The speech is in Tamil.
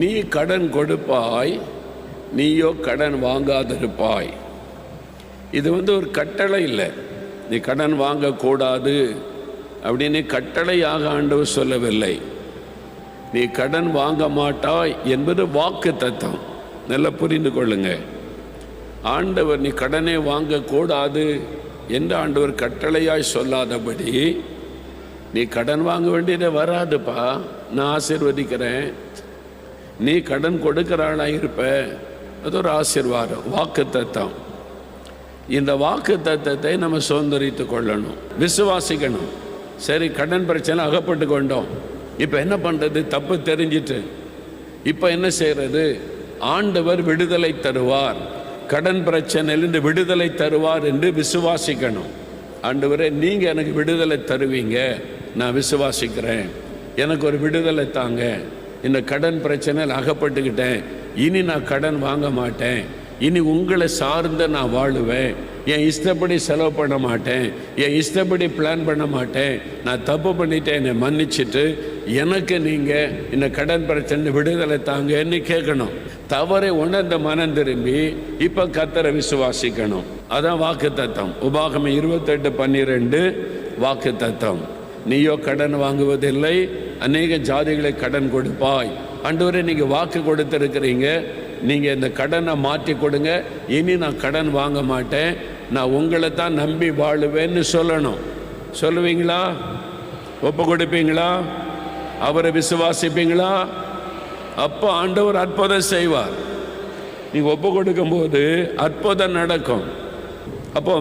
நீ கடன் கொடுப்பாய், நீயோ கடன் வாங்காதிருப்பாய். இது ஒரு கட்டளை இல்லை. நீ கடன் வாங்கக்கூடாது அப்படின்னு கட்டளையாக ஆண்டவர் சொல்லவில்லை. நீ கடன் வாங்க மாட்டாய் என்பது வாக்கு தத்தம். நல்லா புரிந்து கொள்ளுங்க. ஆண்டவர் நீ கடனே வாங்கக்கூடாது என்று ஆண்டவர் கட்டளையாய் சொல்லாதபடி நீ கடன் வாங்க வேண்டியதே வராதுப்பா, நான் ஆசீர்வதிக்கிறேன், நீ கடன் கொடுக்கிறாளாக இருப்ப, அது ஒரு ஆசீர்வாதம், வாக்கு தத்தம். இந்த வாக்கு தத்தத்தை நம்ம சுதந்திரித்து கொள்ளணும், விசுவாசிக்கணும். சரி, கடன் பிரச்சனை அகப்பட்டு கொண்டோம், இப்போ என்ன பண்ணுறது? தப்பு தெரிஞ்சிட்டு இப்போ என்ன செய்கிறது? ஆண்டவர் விடுதலை தருவார், கடன் பிரச்சனையிலிருந்து விடுதலை தருவார் என்று விசுவாசிக்கணும். ஆண்டவரே, நீங்கள் எனக்கு விடுதலை தருவீங்க, நான் விசுவாசிக்கிறேன், எனக்கு ஒரு விடுதலை தாங்க, இந்த கடன் பிரச்சனையில் அகப்பட்டுக்கிட்டேன், இனி நான் கடன் வாங்க மாட்டேன், இனி உங்களை சார்ந்த நான் வாழுவேன், என் இஷ்டப்படி செலவு பண்ண மாட்டேன், என் இஷ்டப்படி பிளான் பண்ண மாட்டேன், நான் தப்பு பண்ணிட்டேன், என்னை மன்னிச்சுட்டு எனக்கு நீங்கள் இந்த கடன் பிரச்சனை விடுதலை தாங்கன்னு கேட்கணும். தவறை உணர்ந்த மனம் திரும்பி இப்போ கர்த்தரை விசுவாசிக்கணும். அதான் வாக்கு தத்தம். உபாகமம் 28:12 வாக்கு தத்தம். நீயோ கடன் வாங்குவதில்லை, அநேக ஜாதிகளை கடன் கொடுப்பாய். ஆண்டவரே, நீங்கள் வாக்கு கொடுத்துருக்கிறீங்க, நீங்கள் இந்த கடனை மாற்றி கொடுங்க, இனி நான் கடன் வாங்க மாட்டேன், நான் உங்களை தான் நம்பி வாழுவேன்னு சொல்லணும். சொல்லுவீங்களா? ஒப்பு கொடுப்பீங்களா? அவரை விசுவாசிப்பீங்களா? அப்போ ஆண்டவர் அற்புதம் செய்வார். நீங்கள் ஒப்பு கொடுக்கும்போது அற்புதம் நடக்கும். அப்போ